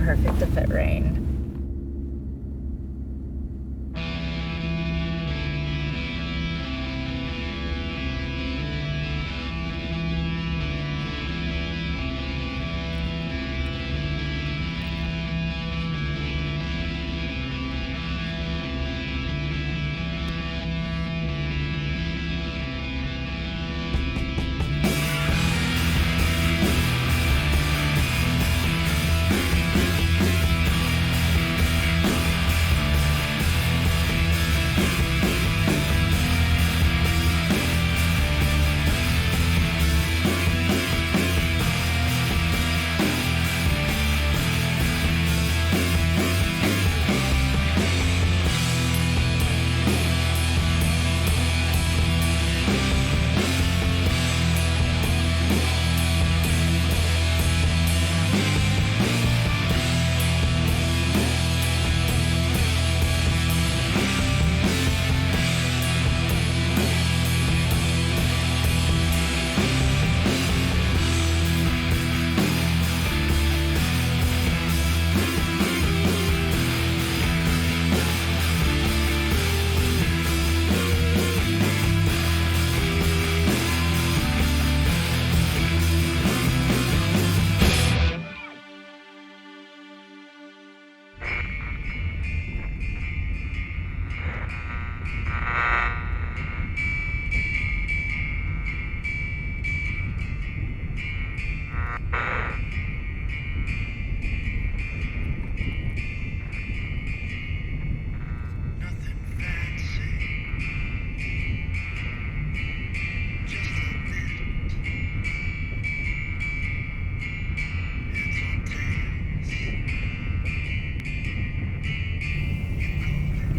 perfect if it rained.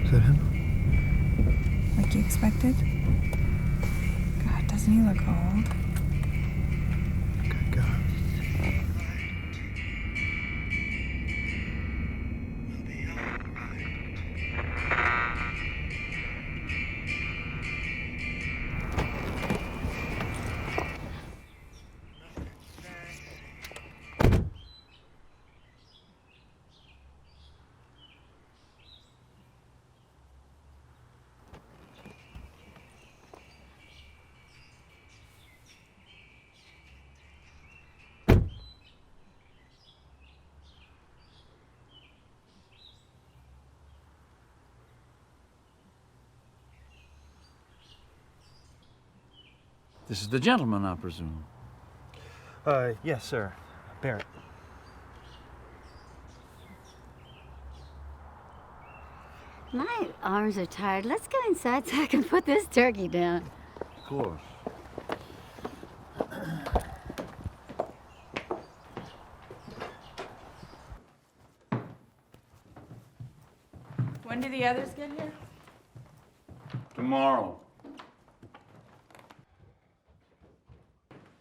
Is that him? Like you expected? God, doesn't he look old? Good God. This is the gentleman, I presume. Yes, sir. Barrett. My arms are tired. Let's go inside so I can put this turkey down. Of course. When do the others get here? Tomorrow.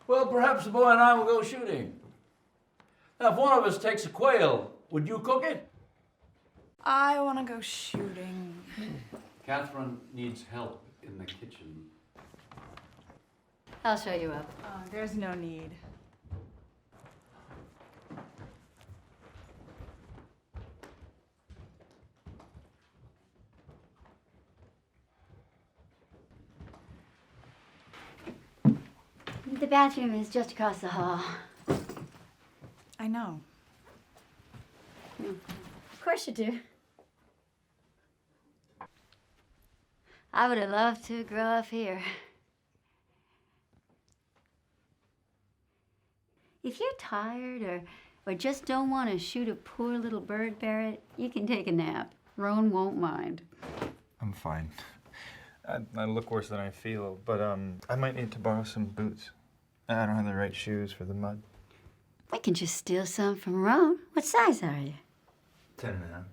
Well, perhaps the boy and I will go shooting. Now, if one of us takes a quail, would you cook it? I want to go shooting. Catherine needs help in the kitchen. I'll show you up. Oh, there's no need. The bathroom is just across the hall. I know. Of course you do. I would have loved to grow up here. If you're tired or just don't want to shoot a poor little bird, Barrett, you can take a nap. Roan won't mind. I'm fine. I look worse than I feel, but I might need to borrow some boots. I don't have the right shoes for the mud. We can just steal some from Roan. What size are you? 10.5.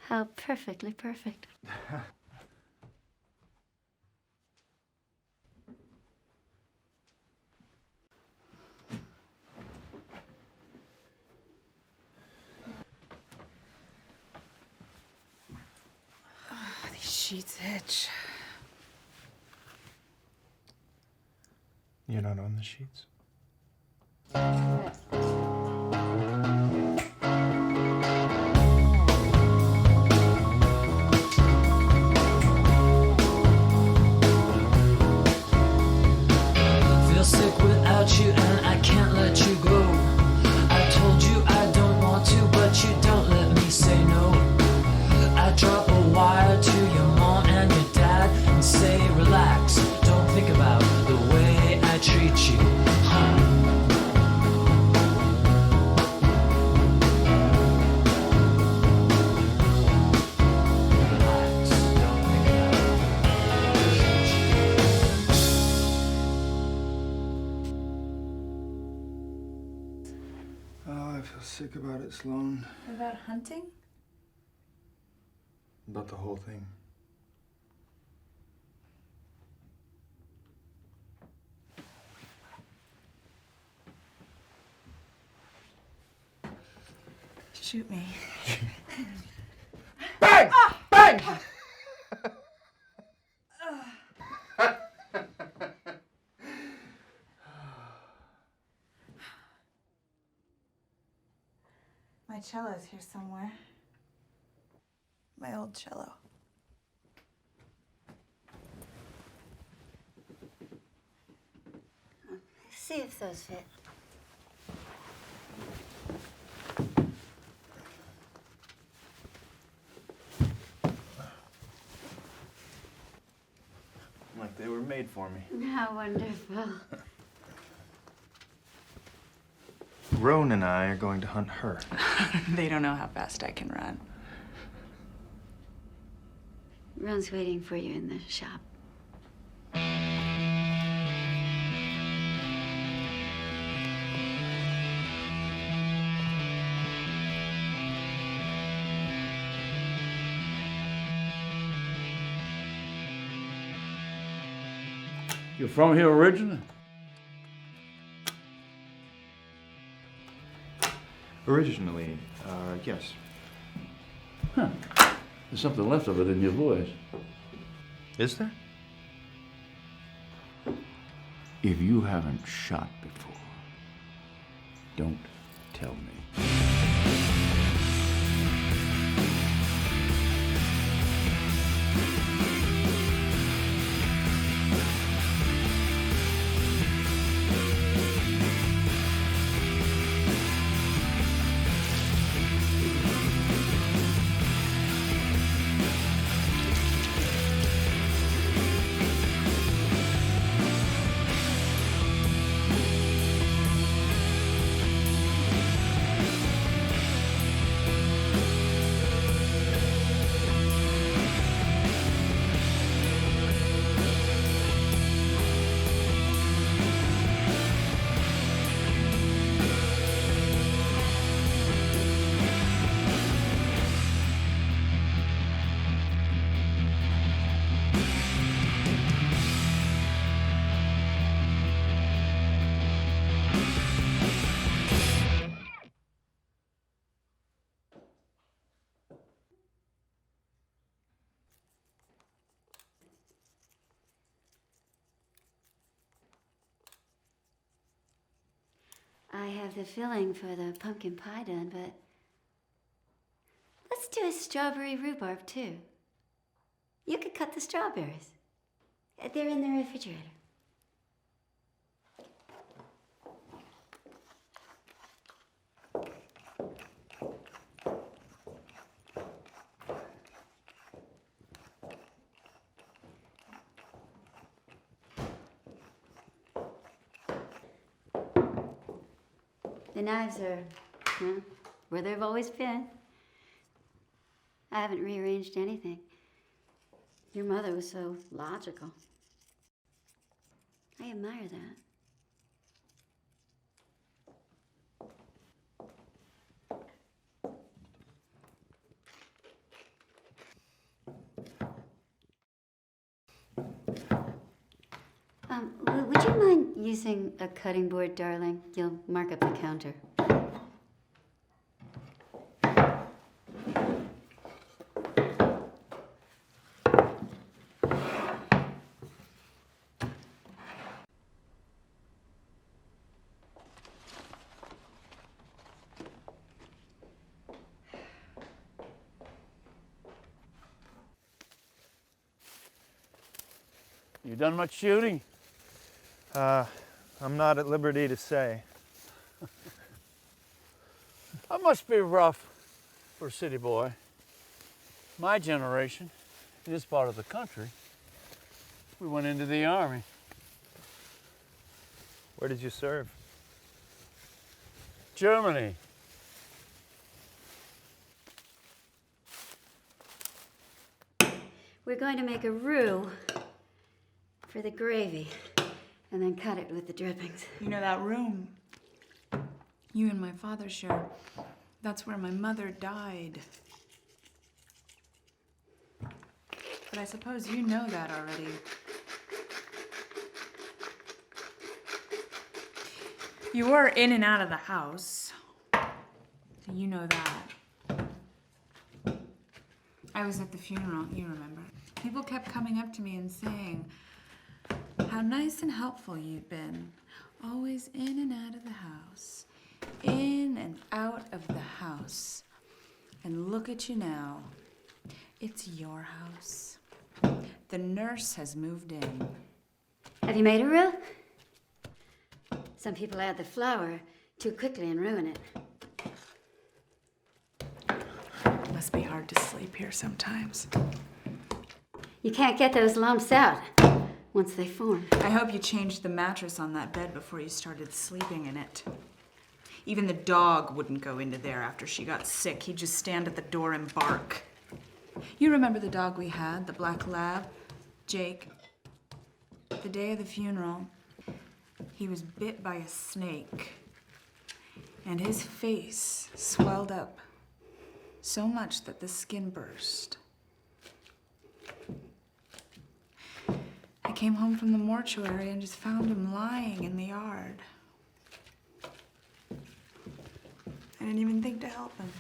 How perfectly perfect. These sheets itch. You're not on the sheets? sick about it, Sloane. About hunting? About the whole thing. Shoot me. Bang! Bang! My cello's here somewhere. My old cello. See if those fit. Like they were made for me. How wonderful. Roan and I are going to hunt her. They don't know how fast I can run. Ron's waiting for you in the shop. You're from here originally? Originally, yes. Huh. There's something left of it in your voice. Is there? If you haven't shot before, don't tell me. I have the filling for the pumpkin pie done, but let's do a strawberry rhubarb too. You could cut the strawberries. They're in the refrigerator. The knives are, where they've always been. I haven't rearranged anything. Your mother was so logical. I admire that. Would you mind using a cutting board, darling? You'll mark up the counter. You done much shooting? I'm not at liberty to say. That must be rough for a city boy. My generation, in this part of the country, we went into the Army. Where did you serve? Germany. We're going to make a roux for the gravy and then cut it with the drippings. You know that room you and my father share. That's where my mother died. But I suppose you know that already. You were in and out of the house. You know that. I was at the funeral, you remember. People kept coming up to me and saying how nice and helpful you'd been. Always in and out of the house. In and out of the house. And look at you now. It's your house. The nurse has moved in. Have you made a roof? Some people add the flour too quickly and ruin it. It must be hard to sleep here sometimes. You can't get those lumps out once they form. I hope you changed the mattress on that bed before you started sleeping in it. Even the dog wouldn't go into there after she got sick. He'd just stand at the door and bark. You remember the dog we had, the black lab? Jake. The day of the funeral, he was bit by a snake. And his face swelled up so much that the skin burst. I came home from the mortuary and just found him lying in the yard. I didn't even think to help him.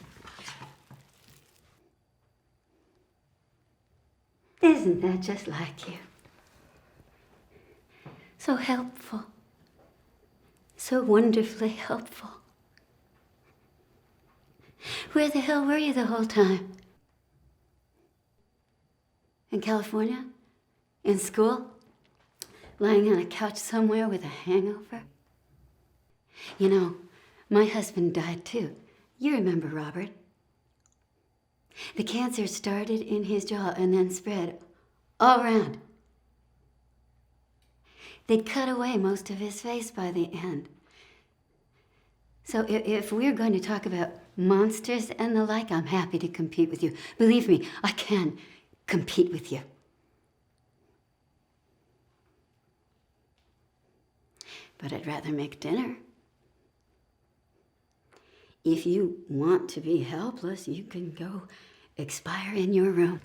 Isn't that just like you? So helpful. So wonderfully helpful. Where the hell were you the whole time? In California? In school? Lying on a couch somewhere with a hangover? You know, my husband died too. You remember Robert. The cancer started in his jaw and then spread all around. They'd cut away most of his face by the end. So if we're going to talk about monsters and the like, I'm happy to compete with you. Believe me, I can compete with you. But I'd rather make dinner. If you want to be helpless, you can go expire in your room.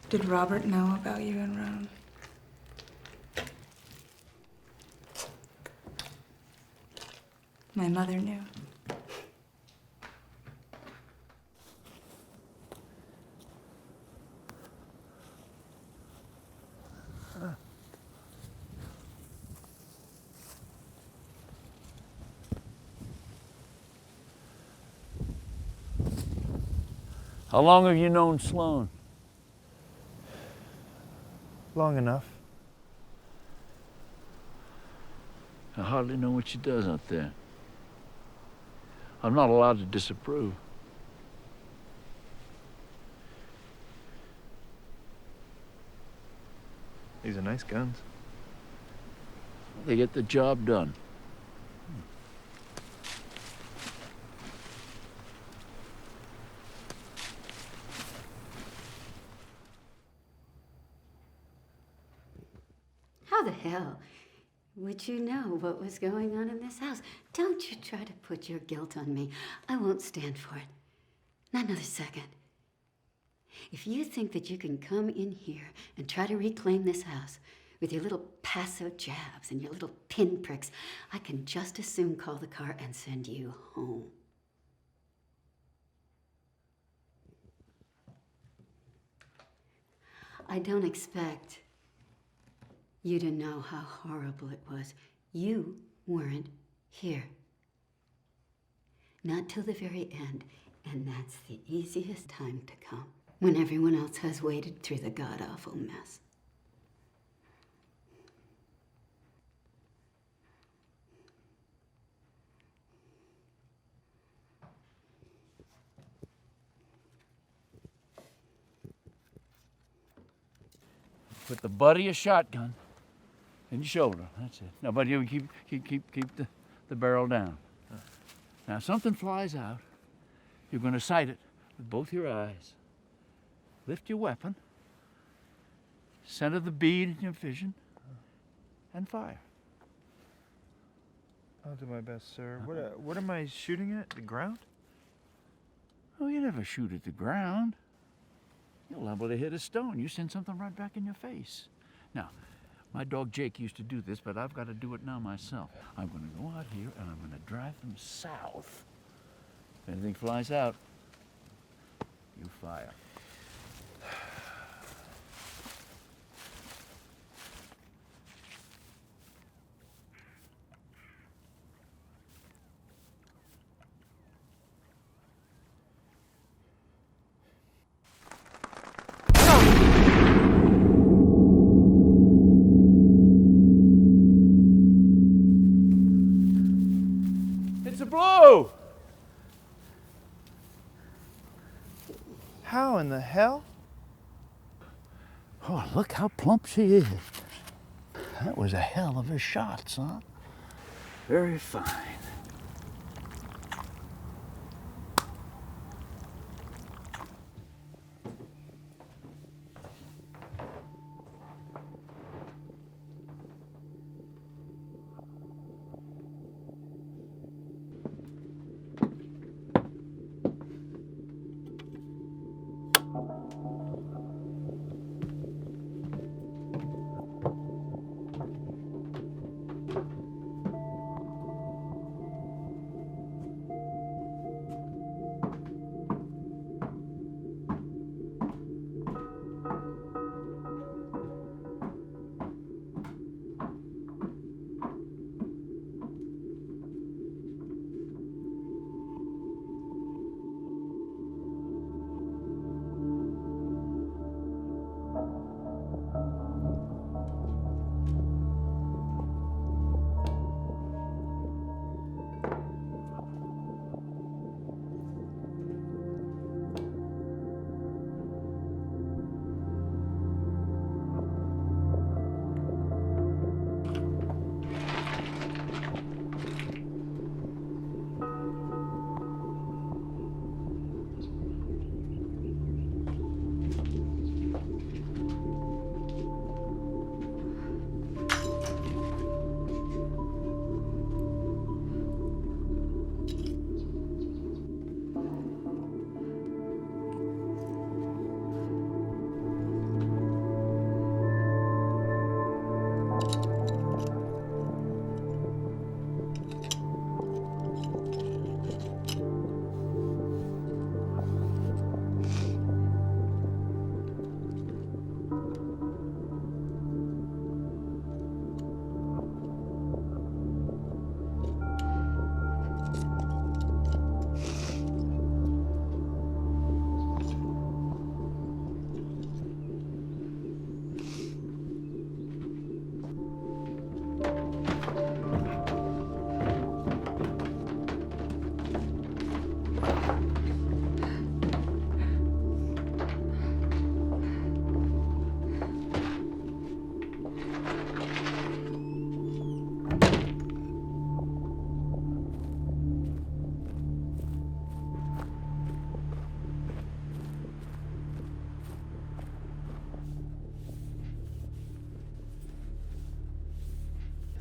Did Robert know about you and Roan? My mother knew. How long have you known Sloane? Long enough. I hardly know what she does out there. I'm not allowed to disapprove. These are nice guns. They get the job done. How the hell would you know what was going on in this house? Don't you try to put your guilt on me. I won't stand for it. Not another second. If you think that you can come in here and try to reclaim this house with your little passo jabs and your little pinpricks, I can just as soon call the car and send you home. I don't expect you to know how horrible it was. You weren't here. Not till the very end, and that's the easiest time to come, when everyone else has waded through the god-awful mess. Put the butt of your shotgun in your shoulder. That's it. Now, buddy, you keep the barrel down. Now, if something flies out, you're going to sight it with both your eyes. Lift your weapon, center the bead in your vision, and fire. I'll do my best, sir. What am I shooting at? The ground? Oh, you never shoot at the ground. You're liable to hit a stone. You send something right back in your face. Now, my dog Jake used to do this, but I've got to do it now myself. I'm going to go out here and I'm going to drive them south. If anything flies out, you fire. It's a blow! How in the hell? Oh, look how plump she is. That was a hell of a shot, son. Very fine.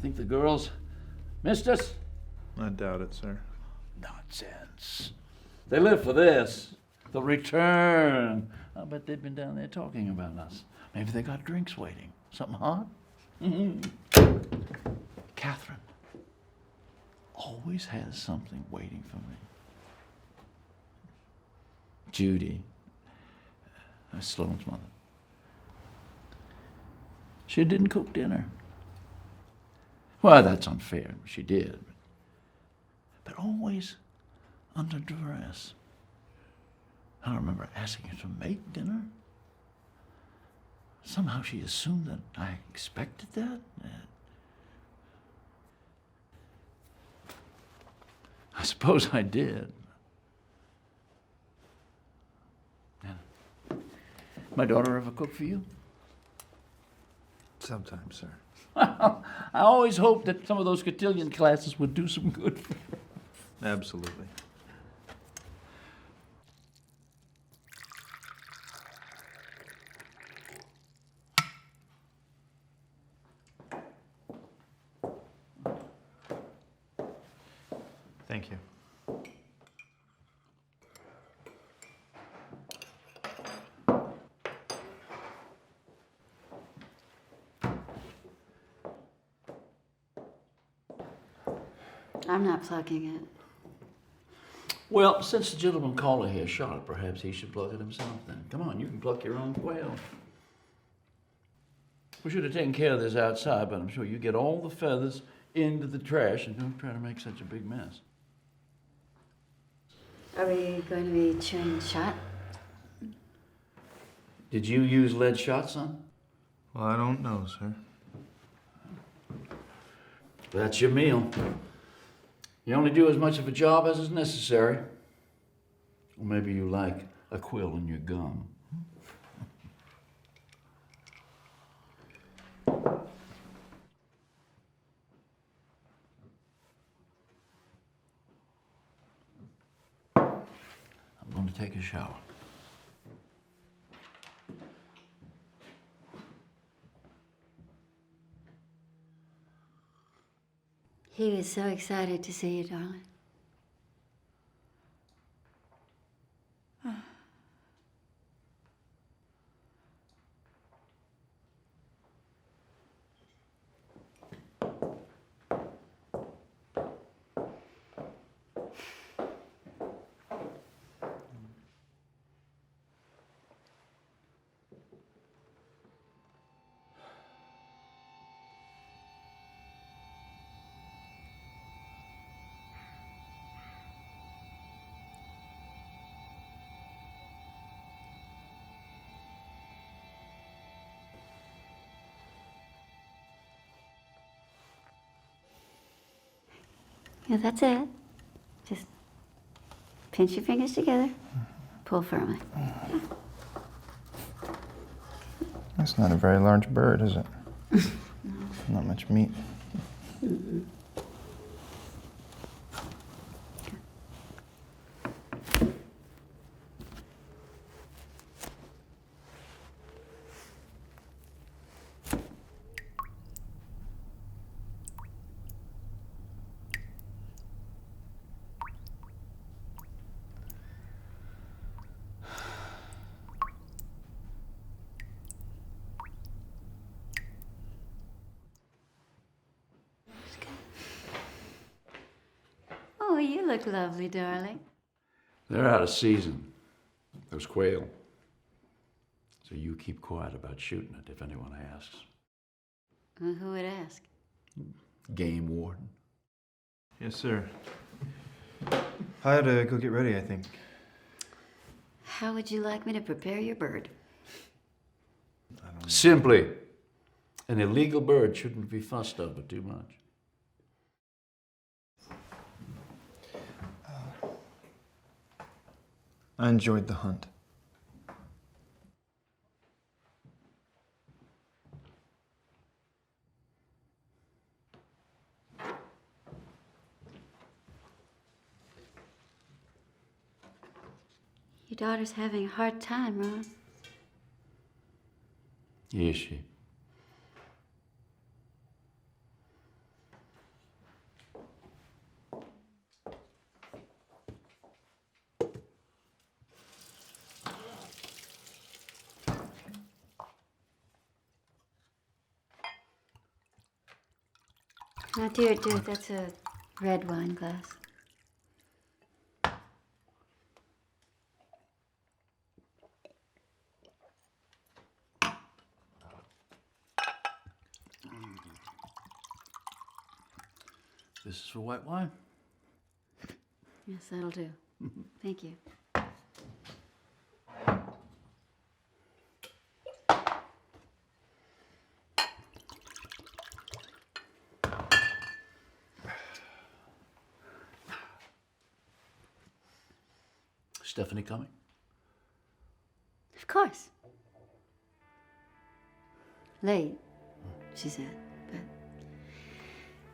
Think the girls missed us? I doubt it, sir. Nonsense. They live for this. The return. I bet they've been down there talking about us. Maybe they got drinks waiting. Something hot? Catherine always has something waiting for me. Judy, Sloane's mother. She didn't cook dinner. Well, that's unfair. She did. But always under duress. I don't remember asking her to make dinner. Somehow she assumed that I expected that. I suppose I did. My daughter ever cook for you? Sometimes, sir. I always hoped that some of those cotillion classes would do some good for her. Absolutely. Thank you. I'm not plugging it. Well, since the gentleman caller here shot it, perhaps he should plug it himself then. Come on, you can pluck your own quail. We should have taken care of this outside, but I'm sure you get all the feathers into the trash and don't try to make such a big mess. Are we going to be chewing shot? Did you use lead shot, son? Well, I don't know, sir. That's your meal. You only do as much of a job as is necessary. Or maybe you like a quill in your gum. I'm going to take a shower. He was so excited to see you, darling. Yeah, that's it. Just pinch your fingers together, pull firmly. That's not a very large bird, is it? Not much meat. Mm-mm. Oh, you look lovely, darling. They're out of season, those quail. So you keep quiet about shooting it if anyone asks. Who would ask? Game warden. Yes, sir. I had to go get ready, I think. How would you like me to prepare your bird? I don't know. Simply, an illegal bird shouldn't be fussed over too much. I enjoyed the hunt. Your daughter's having a hard time, Ron. Is she? Now, dear, that's a red wine glass. This is for white wine? Yes, that'll do. Thank you. Stephanie coming? Of course. Late, she said, but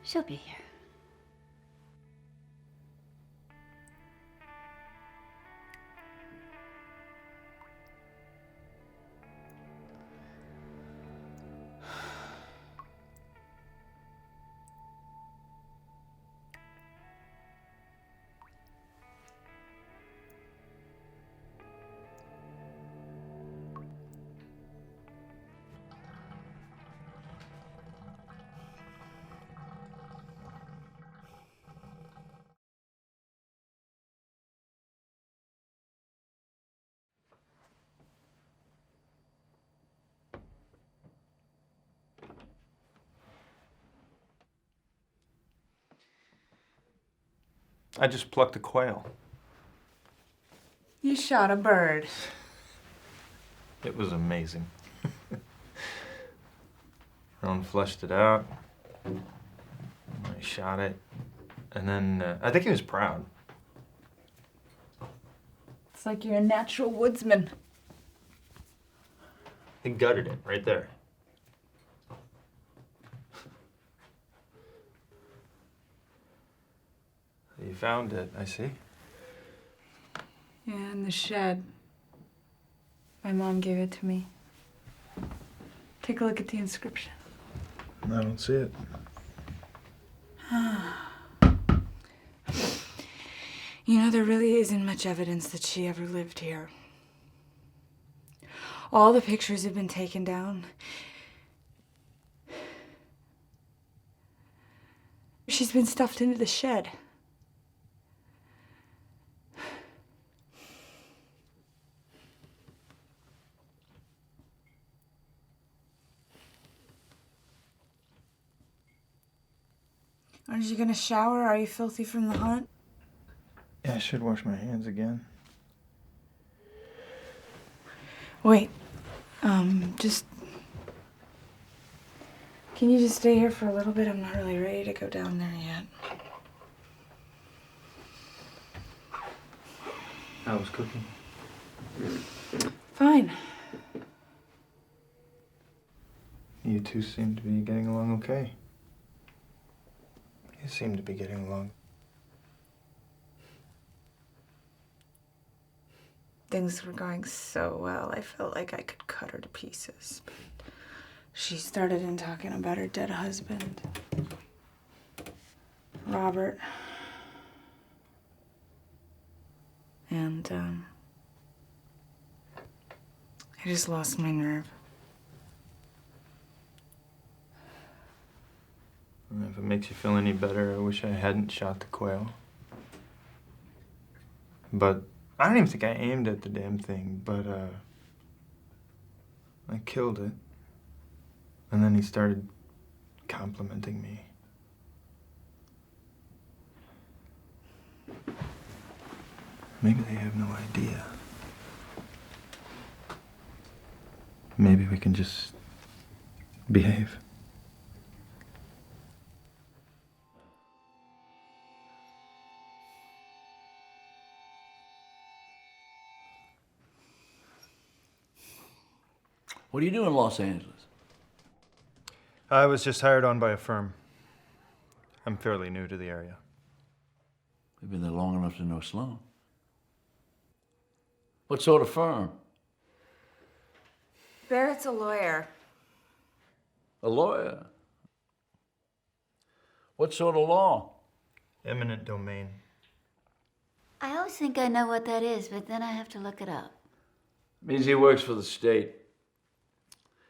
she'll be here. I just plucked a quail. You shot a bird. It was amazing. Ron fleshed it out. I shot it. And then I think he was proud. It's like you're a natural woodsman. He gutted it right there. You found it, I see. Yeah, in the shed. My mom gave it to me. Take a look at the inscription. I don't see it. You know, there really isn't much evidence that she ever lived here. All the pictures have been taken down. She's been stuffed into the shed. Aren't you gonna shower? Are you filthy from the hunt? Yeah, I should wash my hands again. Wait, just... Can you just stay here for a little bit? I'm not really ready to go down there yet. I was cooking. Fine. You two seem to be getting along okay. You seem to be getting along. Things were going so well, I felt like I could cut her to pieces. But she started in talking about her dead husband, Robert. And, I just lost my nerve. If it makes you feel any better, I wish I hadn't shot the quail. But I don't even think I aimed at the damn thing, but I killed it. And then he started complimenting me. Maybe they have no idea. Maybe we can just behave. What do you do in Los Angeles? I was just hired on by a firm. I'm fairly new to the area. You've been there long enough to know Sloane. What sort of firm? Barrett's a lawyer. A lawyer? What sort of law? Eminent domain. I always think I know what that is, but then I have to look it up. Means he works for the state.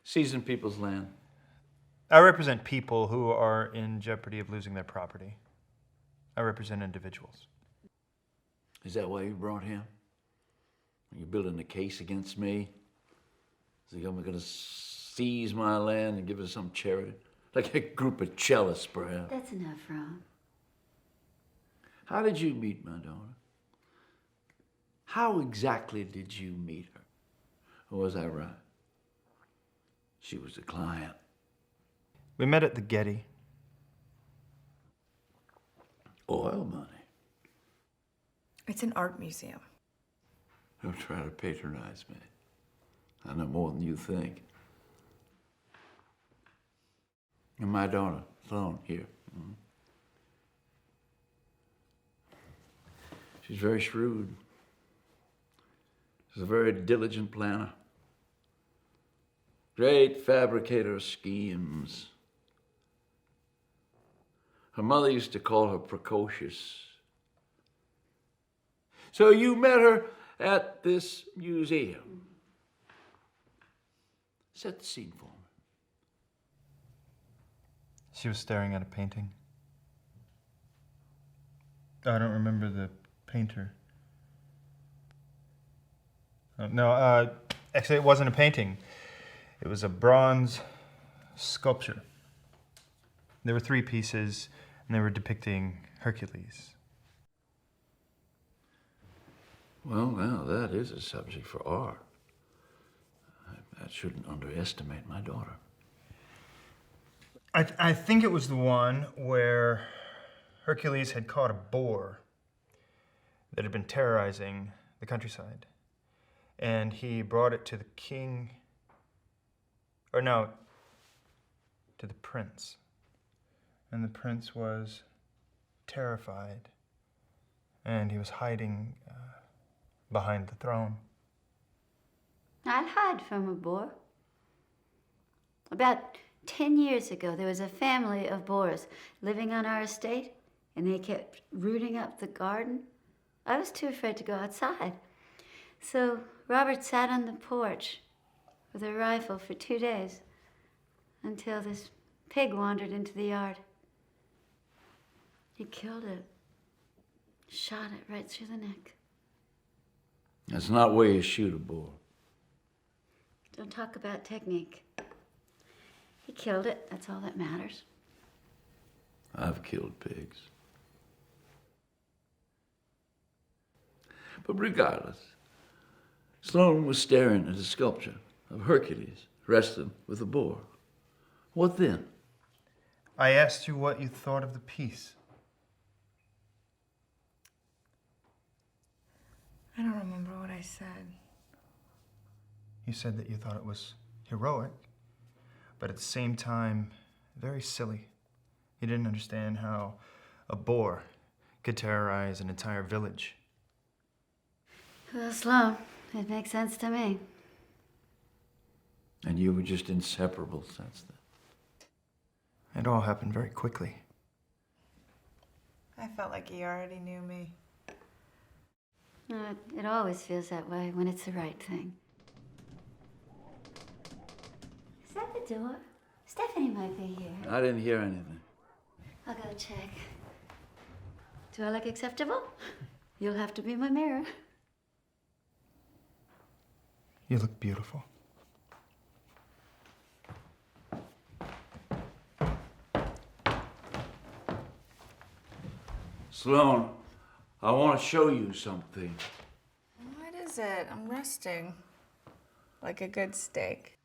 Seizing people's land. I represent people who are in jeopardy of losing their property. I represent individuals. Is that why you brought him? You're building a case against me? Is the government gonna seize my land and give it to some charity? Like a group of cellists, perhaps. That's enough, Ron. How did you meet my daughter? How exactly did you meet her? Or was I right? She was a client. We met at the Getty. Oil money. It's an art museum. Don't try to patronize me. I know more than you think. And my daughter, Sloane, here. She's very shrewd. She's a very diligent planner. Great fabricator of schemes. Her mother used to call her precocious. So you met her at this museum. Set the scene for me. She was staring at a painting. I don't remember the painter. No, actually it wasn't a painting. It was a bronze sculpture. There were 3 pieces, and they were depicting Hercules. Well, now that is a subject for art. I shouldn't underestimate my daughter. I think it was the one where Hercules had caught a boar that had been terrorizing the countryside. And he brought it to the king, or no, to the prince. And the prince was terrified, and he was hiding behind the throne. I'd hide from a boar. About 10 years ago, there was a family of boars living on our estate, and they kept rooting up the garden. I was too afraid to go outside. So Robert sat on the porch with a rifle for 2 days until this pig wandered into the yard. He killed it, shot it right through the neck. That's not where you shoot a boar. Don't talk about technique. He killed it, that's all that matters. I've killed pigs. But regardless, Sloane was staring at a sculpture of Hercules wrestling with a boar. What then? I asked you what you thought of the piece. I don't remember what I said. You said that you thought it was heroic, but at the same time, very silly. You didn't understand how a boar could terrorize an entire village. Well, Sloane, it makes sense to me. And you were just inseparable since then. It all happened very quickly. I felt like he already knew me. It always feels that way when it's the right thing. Is that the door? Stephanie might be here. I didn't hear anything. I'll go check. Do I look acceptable? You'll have to be my mirror. You look beautiful. Sloane, I want to show you something. What is it? I'm resting. Like a good steak.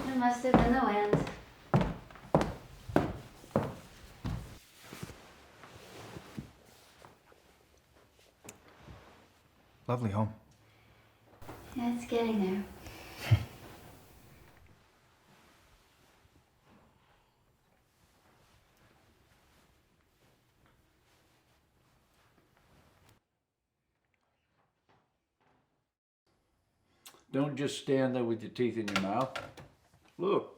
It must have been the wind. Lovely home. Yeah, it's getting there. Don't just stand there with your teeth in your mouth. Look.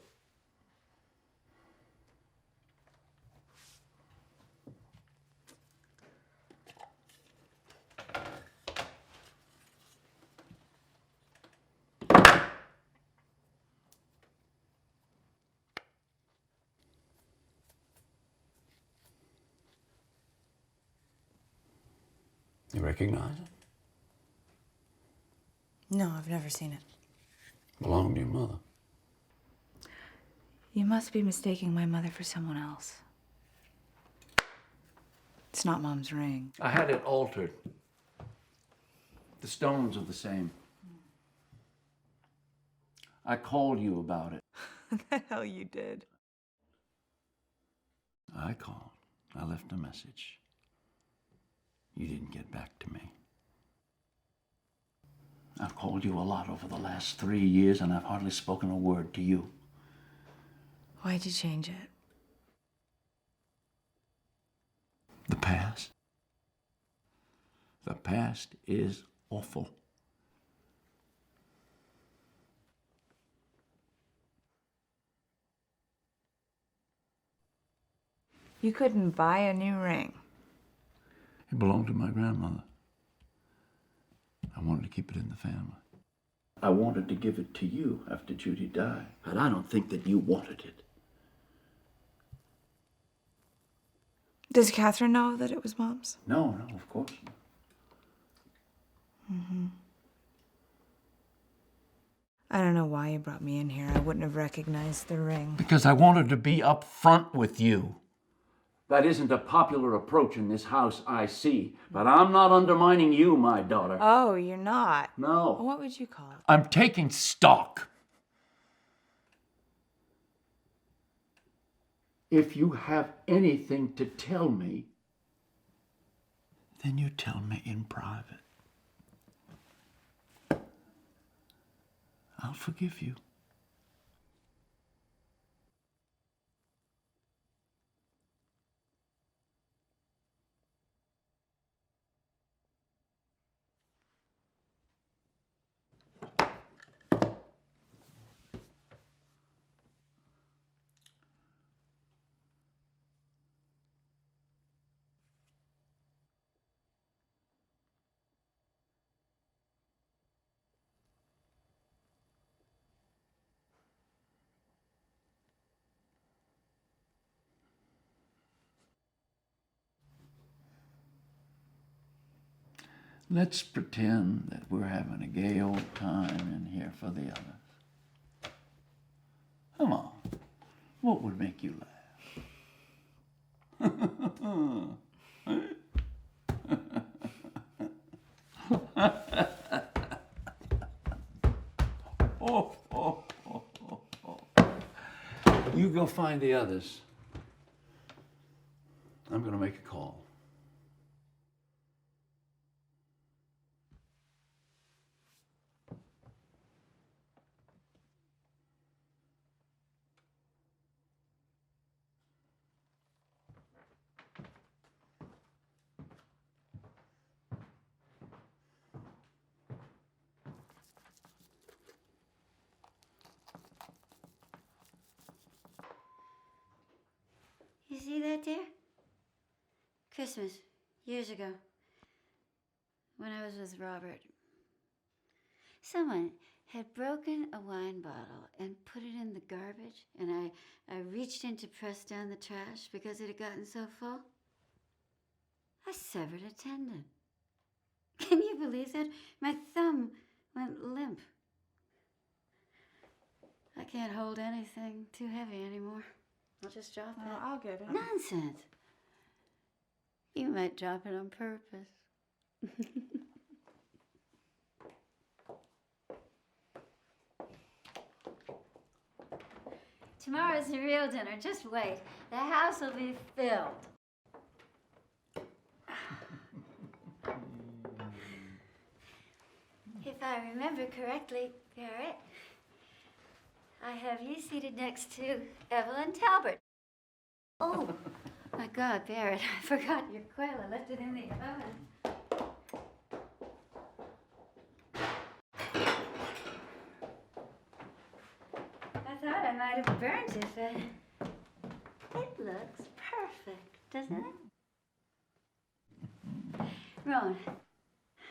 You recognize it? No, I've never seen it. Belonged to your mother. You must be mistaking my mother for someone else. It's not Mom's ring. I had it altered. The stones are the same. I called you about it. The hell you did. I called. I left a message. You didn't get back to me. I've called you a lot over the last 3 years, and I've hardly spoken a word to you. Why'd you change it? The past. The past is awful. You couldn't buy a new ring. It belonged to my grandmother. I wanted to keep it in the family. I wanted to give it to you after Judy died, but I don't think that you wanted it. Does Catherine know that it was Mom's? No, of course not. I don't know why you brought me in here. I wouldn't have recognized the ring. Because I wanted to be up front with you. That isn't a popular approach in this house, I see. But I'm not undermining you, my daughter. Oh, you're not? No. What would you call it? I'm taking stock. If you have anything to tell me, then you tell me in private. I'll forgive you. Let's pretend that we're having a gay old time in here for the others. Come on. What would make you laugh? You go find the others. I'm going to make a call. You see that, dear? Christmas, years ago, when I was with Robert. Someone had broken a wine bottle and put it in the garbage, and I reached in to press down the trash because it had gotten so full. I severed a tendon. Can you believe that? My thumb went limp. I can't hold anything too heavy anymore. I'll just drop it. I'll get it. Nonsense. You might drop it on purpose. Tomorrow's the real dinner. Just wait. The house will be filled. If I remember correctly, Barrett, I have you seated next to Evelyn Talbot. Oh, my God, Barrett, I forgot your quill. I left it in the oven. I thought I might have burnt it, but it looks perfect, doesn't it? Rowan,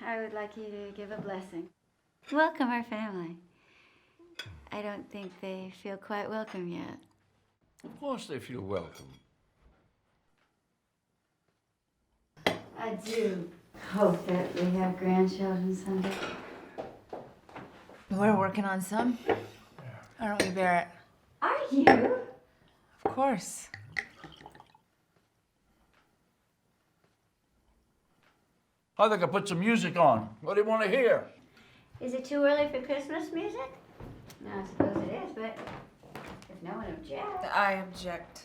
I would like you to give a blessing. Welcome our family. I don't think they feel quite welcome yet. Of course they feel welcome. I do hope that we have grandchildren someday. We're working on some. Aren't we, Barrett? Are you? Of course. I think I put some music on. What do you want to hear? Is it too early for Christmas music? No, I suppose it is, but if no one objects. I object.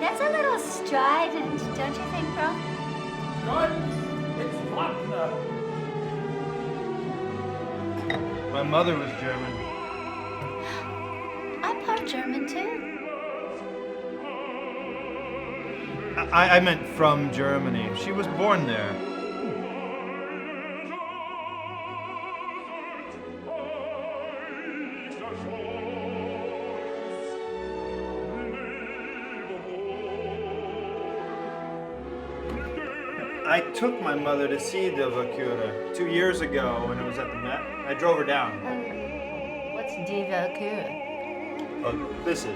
That's a little strident, don't you think, Bro? It's Wagner. My mother was German. I'm part German, too. I meant from Germany. She was born there. I took my mother to see the Valkyrie 2 years ago when it was at the Met. I drove her down. What's Die Valkyrie? Oh, this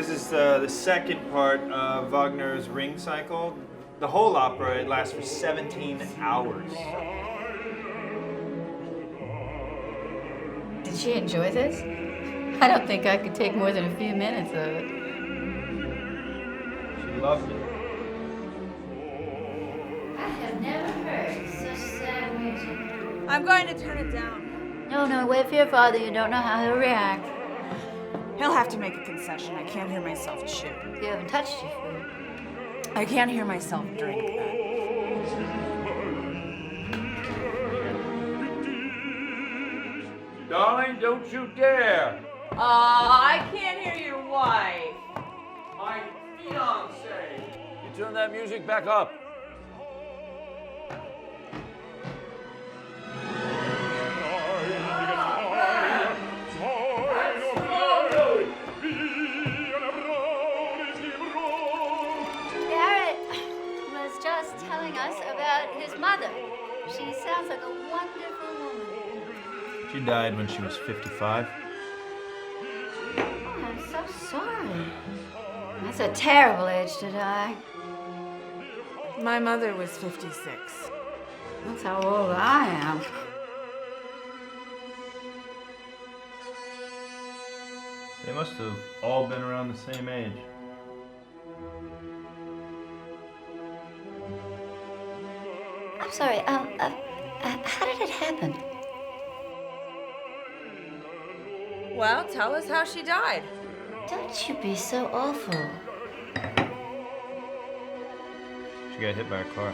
is the second part of Wagner's Ring Cycle. The whole opera, it lasts for 17 hours. Did she enjoy this? I don't think I could take more than a few minutes of it. She loved it. I have never heard such sad music. I'm going to turn it down. No, wait for your father. You don't know how he'll react. He'll have to make a concession. I can't hear myself chew. You haven't touched your food. I can't hear myself drink that. Darling, don't you dare! I can't hear your wife. My fiancé! You turn that music back up. Barrett was just telling us about his mother. She sounds like a wonderful woman. She died when she was 55. Oh, I'm so sorry. That's a terrible age to die. My mother was 56. That's how old I am. They must have all been around the same age. I'm sorry, how did it happen? Well, tell us how she died. Don't you be so awful. She got hit by a car.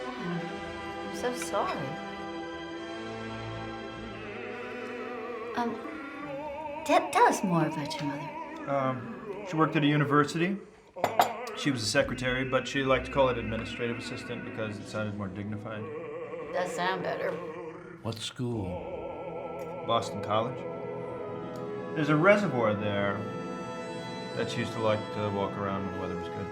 I'm so sorry. Tell us more about your mother. She worked at a university. She was a secretary, but she liked to call it administrative assistant because it sounded more dignified. Does sound better. What school? Boston College. There's a reservoir there that she used to like to walk around when the weather was good.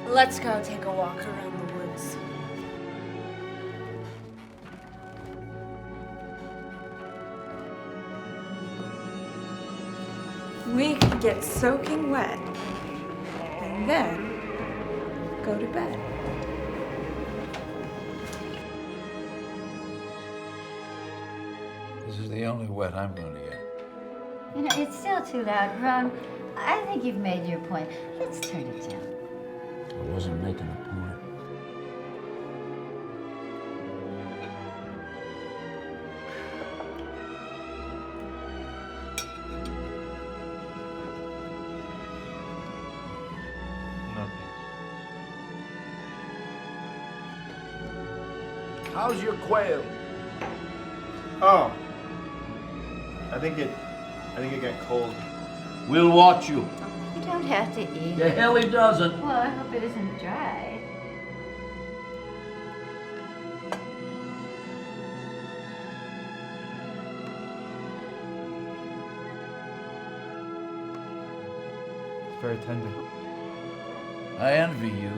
Let's go take a walk around the woods. We could get soaking wet and then go to bed. This is the only wet I'm going to get. You know, it's still too loud, Ron. I think you've made your point. Let's turn it down. I wasn't making a point. No. How's your quail? Oh. I think it got cold. We'll watch you. You don't have to eat. The hell he doesn't. Well, I hope it isn't dry. It's very tender. I envy you.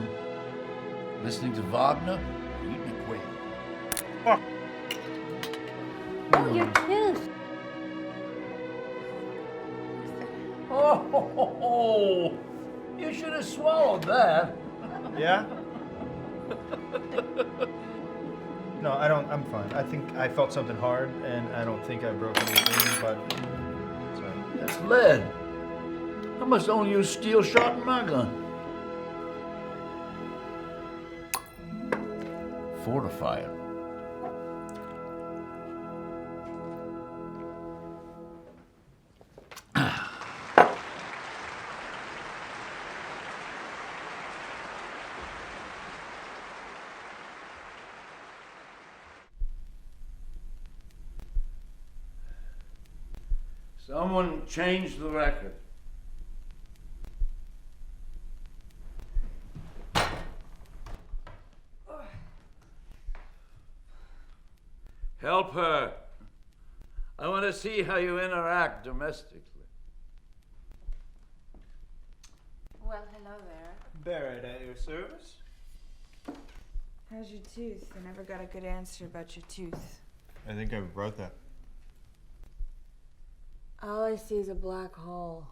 Listening to Wagner, eating a quail. Oh, your tooth. Oh, you should have swallowed that. Yeah? No, I don't. I'm fine. I think I felt something hard, and I don't think I broke anything, but it's all right. That's lead. I must only use steel shot in my gun. Fortify it. Someone changed the record. Help her. I want to see how you interact domestically. Well, hello there. Barrett, at your service? How's your tooth? I never got a good answer about your tooth. I think I brought that. All I see is a black hole.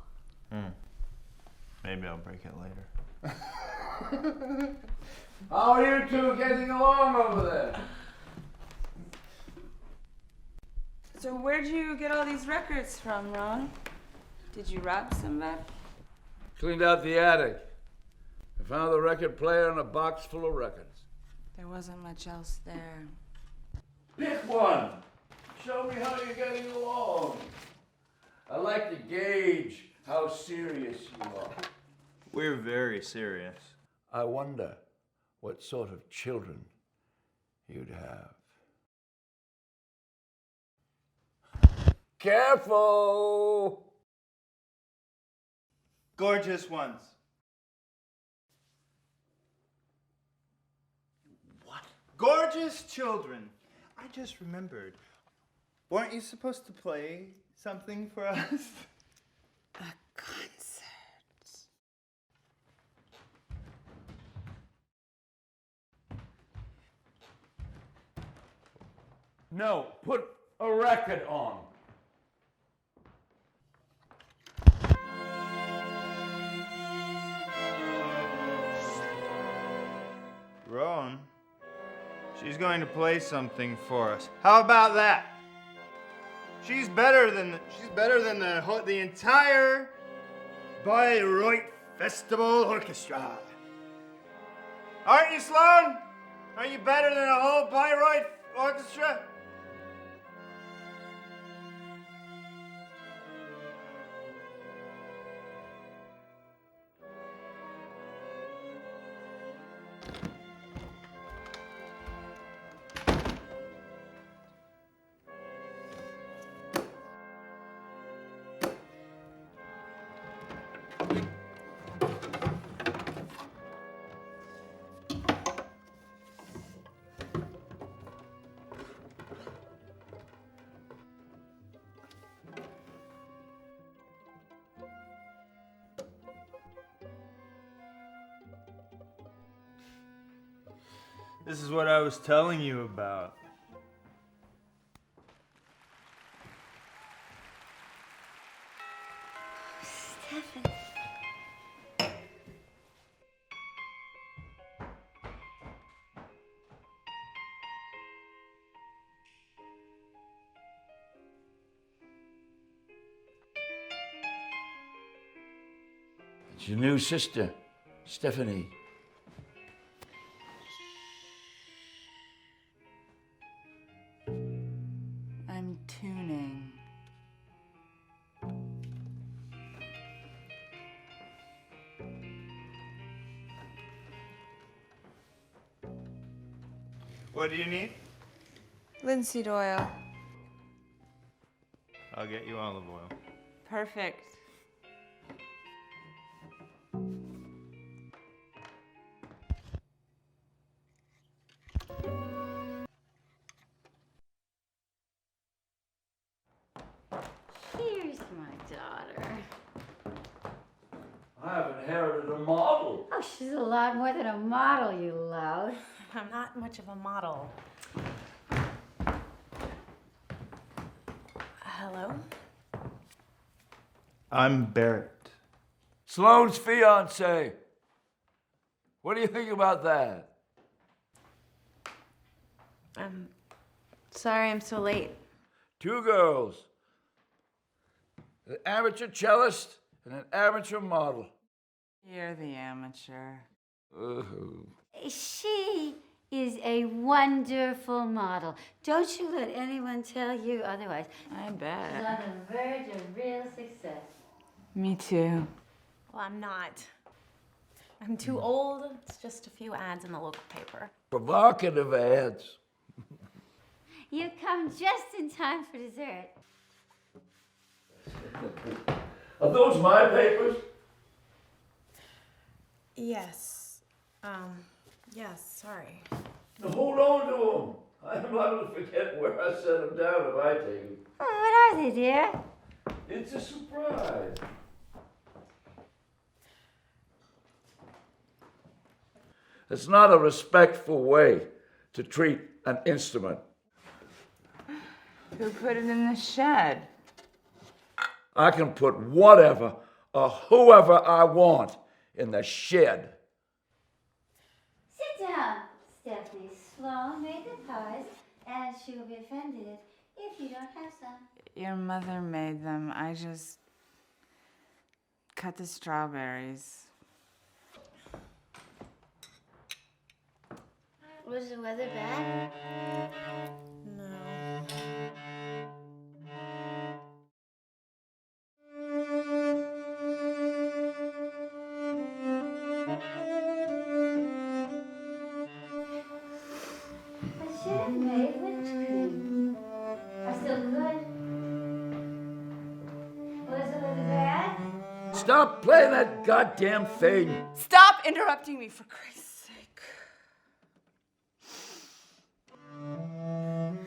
Maybe I'll break it later. How are you two getting along over there? So where'd you get all these records from, Ron? Did you rob somebody? Cleaned out the attic. I found the record player and a box full of records. There wasn't much else there. Pick one. Show me how you're getting along. I like to gauge how serious you are. We're very serious. I wonder what sort of children you'd have. Careful! Gorgeous ones. What? Gorgeous children. I just remembered. Weren't you supposed to play something for us? A concert. No, put a record on. Rowan, she's going to play something for us. How about that? She's better than the entire Bayreuth Festival Orchestra. Aren't you, Sloane? Are you better than a whole Bayreuth Orchestra? This is what I was telling you about. Stephen. It's your new sister, Stephanie. I'm tuning. What do you need? Linseed oil. I'll get you olive oil. Perfect. Here's my daughter. I have inherited a model. Oh, she's a lot more than a model, you lout. I'm not much of a model. Hello? I'm Barrett. Sloane's fiance. What do you think about that? I'm sorry I'm so late. Two girls. An amateur cellist and an amateur model. You're the amateur. Ooh. She is a wonderful model. Don't you let anyone tell you otherwise. I She's bet. on the verge of real success. Me too. Well, I'm not. I'm too old. It's just a few ads in the local paper. Provocative ads. You come just in time for dessert. Are those my papers? Yes. Yes, sorry. Now hold on to them. I'm liable to forget where I set them down if I take them. Oh, what are they, dear? It's a surprise. It's not a respectful way to treat an instrument. Who put it in the shed? I can put whatever or whoever I want in the shed. Sit down, Stephanie. Sloane made the pies, and she will be offended if you don't have some. Your mother made them. I just cut the strawberries. Was the weather bad? No. I should have made whipped cream. Are still good? Was the weather bad? Stop playing that goddamn thing. Stop interrupting me, for Christ's sake.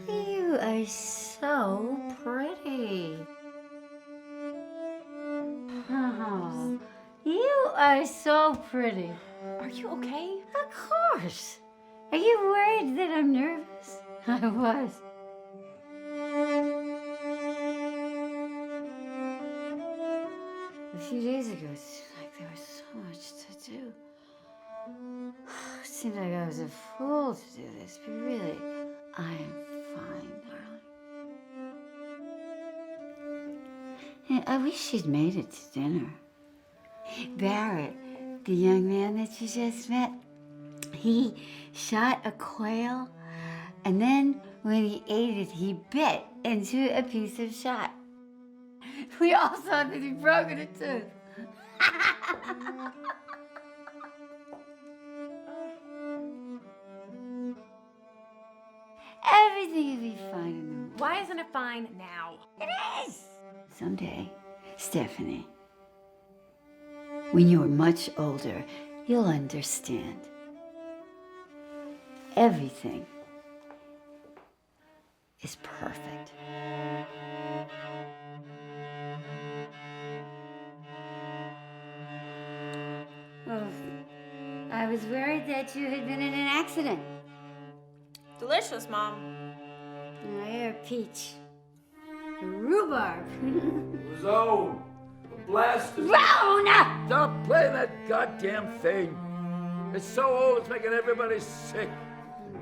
You are so pretty. Oh, you are so pretty. Are you okay? Of course. Are you worried that I'm nervous? I was. A few days ago, it seemed like there was so much to do. It seemed like I was a fool to do this, but really, I am fine, darling. And I wish you'd made it to dinner. Barrett, the young man that you just met, he shot a quail, and then when he ate it, he bit into a piece of shot. We all thought that he broken a tooth. Everything will be fine in the morning. Why isn't it fine now? It is! Someday, Stephanie, when you're much older, you'll understand. Everything is perfect. Oh, I was worried that you had been in an accident. Delicious, Mom. Oh, you're a peach. A rhubarb. Zone. Blasted. Rona! Stop playing that goddamn thing. It's so old, it's making everybody sick.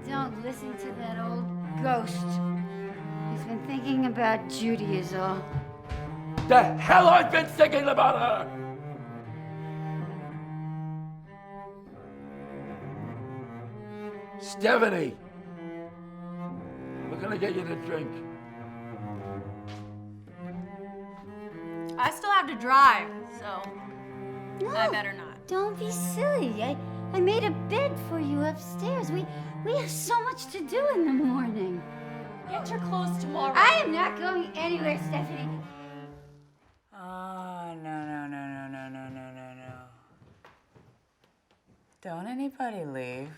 Don't listen to that old ghost. He's been thinking about Judy is all. The hell I've been thinking about her! Stephanie, we're gonna get you to drink. I still have to drive, so No, I better not. Don't be silly. I made a bed for you upstairs. We have so much to do in the morning. Get your clothes tomorrow. I am not going anywhere, Stephanie. Oh, no. Don't anybody leave.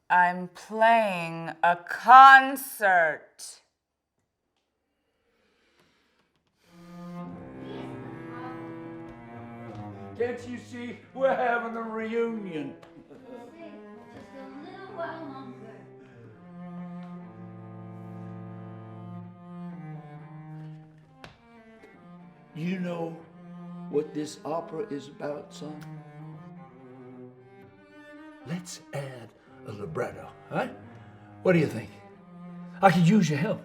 I'm playing a concert. Can't you see we're having a reunion? Just a little while longer. You know what this opera is about, son? Let's add a libretto, huh? What do you think? I could use your help.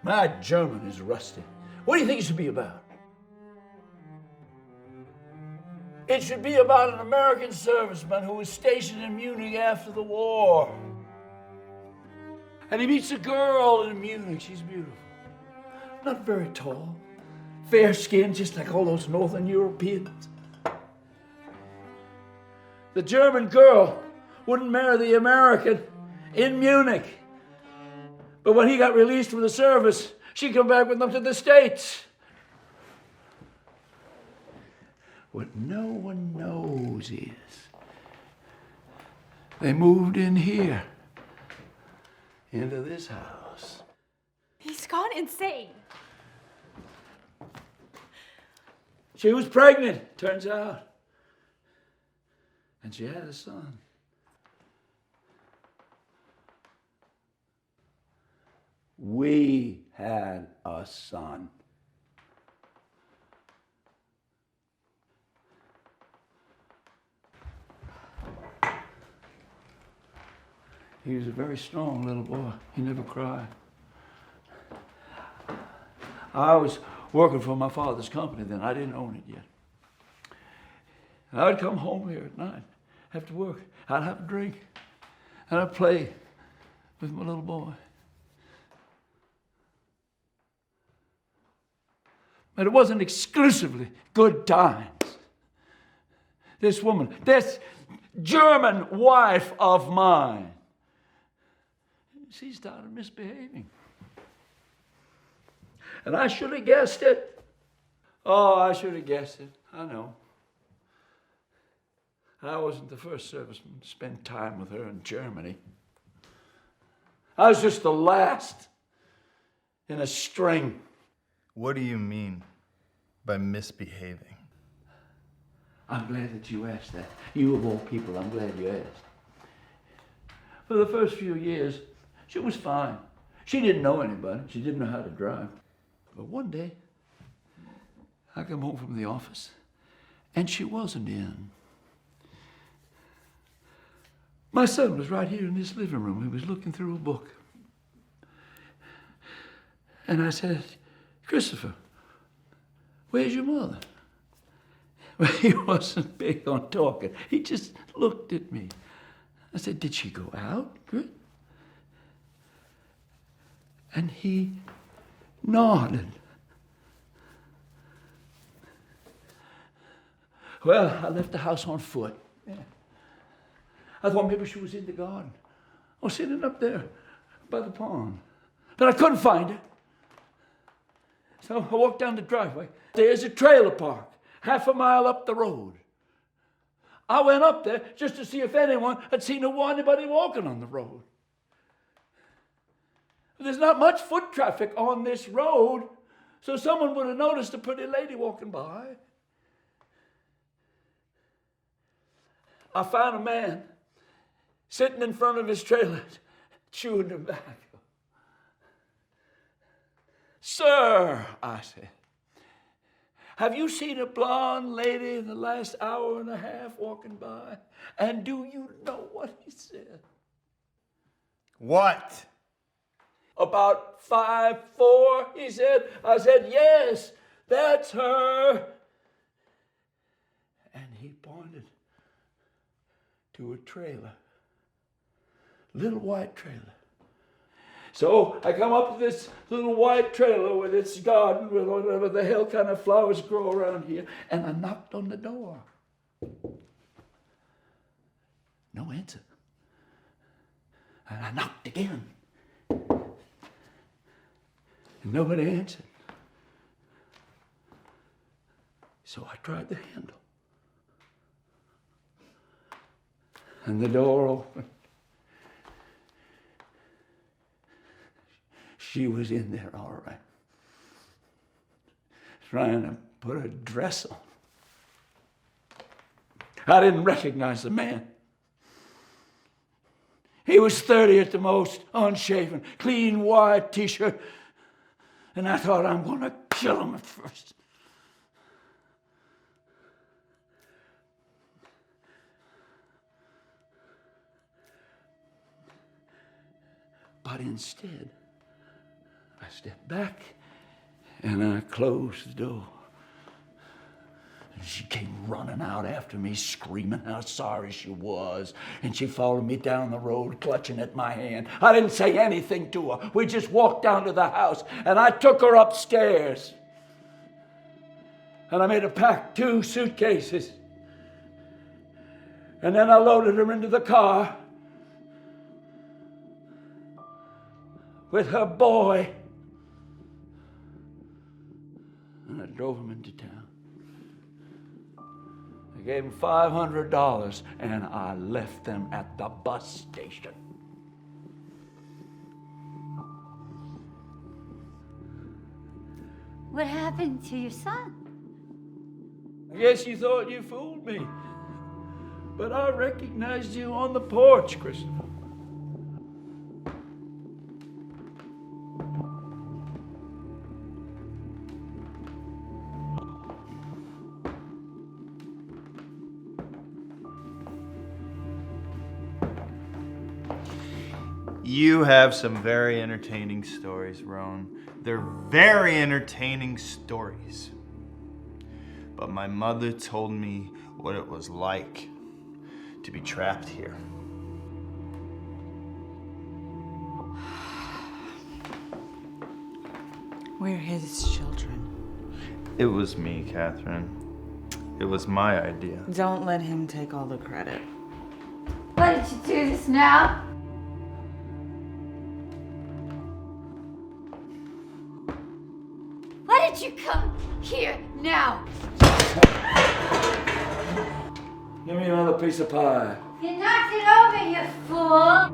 My German is rusty. What do you think it should be about? It should be about an American serviceman who was stationed in Munich after the war. And he meets a girl in Munich. She's beautiful. Not very tall. Fair skinned, just like all those Northern Europeans. The German girl wouldn't marry the American in Munich. But when he got released from the service, She come back with them to the States. What no one knows is they moved in here, into this house. He's gone insane. She was pregnant, turns out. And she had a son. We had a son. He was a very strong little boy. He never cried. I was working for my father's company then. I didn't own it yet. And I'd come home here at night after work. I'd have a drink, and I'd play with my little boy. But it wasn't exclusively good times. This woman, this German wife of mine, she started misbehaving. And I should have guessed it. Oh, I should have guessed it. I know. I wasn't the first serviceman to spend time with her in Germany. I was just the last in a string. What do you mean by misbehaving? I'm glad that you asked that. You of all people, I'm glad you asked. For the first few years, she was fine. She didn't know anybody. She didn't know how to drive. But one day, I come home from the office, and she wasn't in. My son was right here in this living room. He was looking through a book. And I said, Christopher, where's your mother? Well, he wasn't big on talking. He just looked at me. I said, did she go out? Good. And he nodded. Well, I left the house on foot. Yeah. I thought maybe she was in the garden or sitting up there by the pond. But I couldn't find her. So I walked down the driveway. There's a trailer park, half a mile up the road. I went up there just to see if anyone had seen anybody walking on the road. There's not much foot traffic on this road, so someone would have noticed a pretty lady walking by. I found a man sitting in front of his trailer, chewing tobacco. Sir, I said, have you seen a blonde lady in the last hour and a half walking by? And do you know what he said? What? About 5'4", he said. I said, yes, that's her. And he pointed to a trailer, little white trailer. So I come up to this little white trailer with its garden, with whatever the hell kind of flowers grow around here, and I knocked on the door. No answer. And I knocked again. And nobody answered. So I tried the handle. And the door opened. She was in there all right, trying to put a dress on. I didn't recognize the man. He was 30 at the most, unshaven, clean white t-shirt. And I thought, I'm going to kill him at first. But instead, I stepped back and I closed the door. And she came running out after me, screaming how sorry she was. And she followed me down the road, clutching at my hand. I didn't say anything to her. We just walked down to the house, and I took her upstairs. And I made her pack 2 suitcases. And then I loaded her into the car with her boy drove him into town. I gave him $500 and I left them at the bus station. What happened to your son? I guess you thought you fooled me. But I recognized you on the porch, Christopher. You have some very entertaining stories, Roan. They're very entertaining stories. But my mother told me what it was like to be trapped here. We're his children. It was me, Catherine. It was my idea. Don't let him take all the credit. Why did you do this now? Why did you come here now? Give me another piece of pie. You knocked it over, you fool!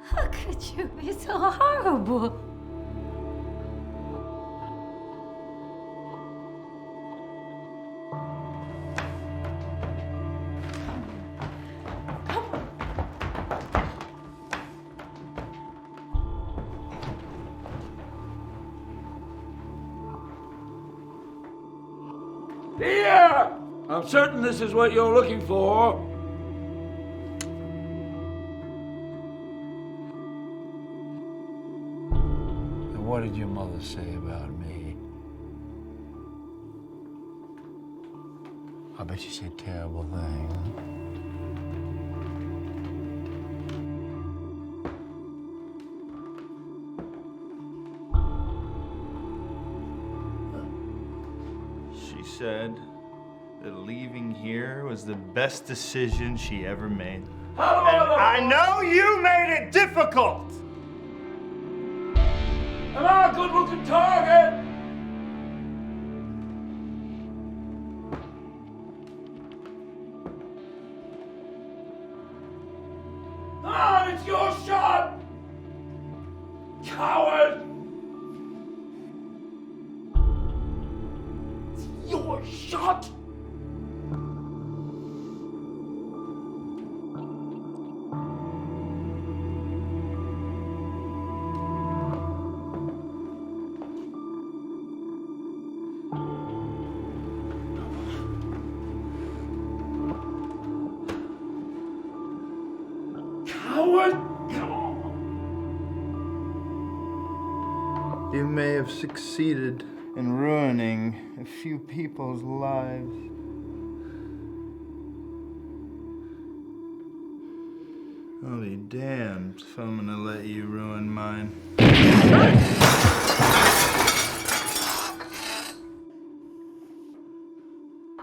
How could you be so horrible? Here! I'm certain this is what you're looking for. And what did your mother say about me? I bet you said terrible things. She said that leaving here was the best decision she ever made. And I know you made it difficult! Am I a good-looking target? Come on, it's your shot! Coward! It's your shot! You may have succeeded in ruining a few people's lives. I'll be damned if I'm gonna let you ruin mine.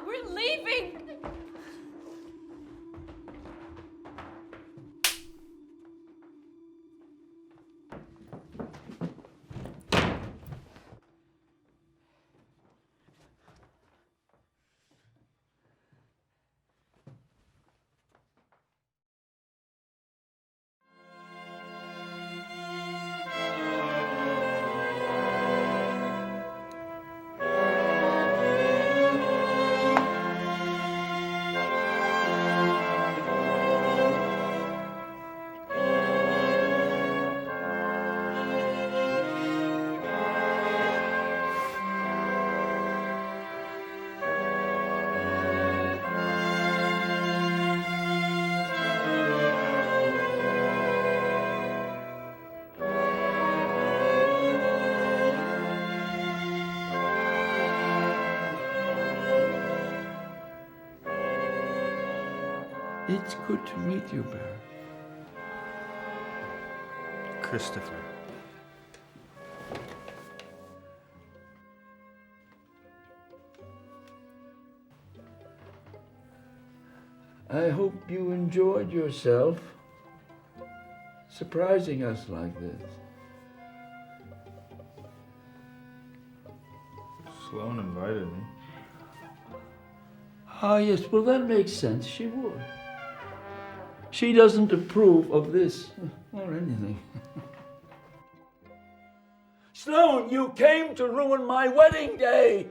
We're leaving! It's good to meet you, Barrett. Christopher. I hope you enjoyed yourself. surprising us like this? Sloane invited me. Ah, yes, well, that makes sense. She would. She doesn't approve of this or anything. Sloane, you came to ruin my wedding day!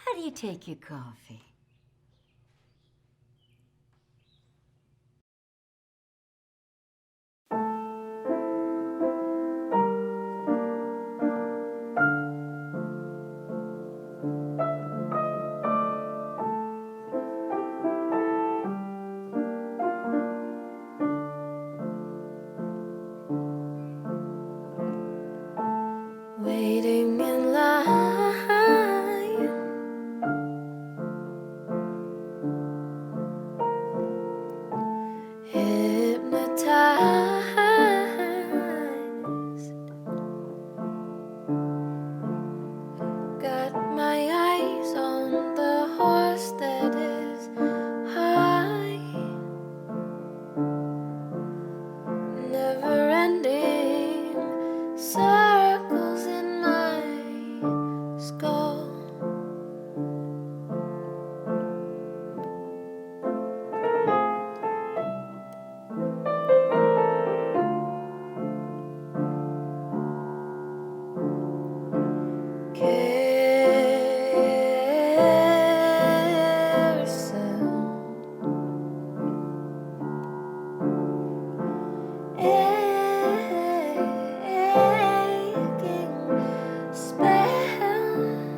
How do you take your coffee? Waiting in line, hypnotized. Got my eyes on the horse that is high, never ending circles in my skull. Aching spell.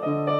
Thank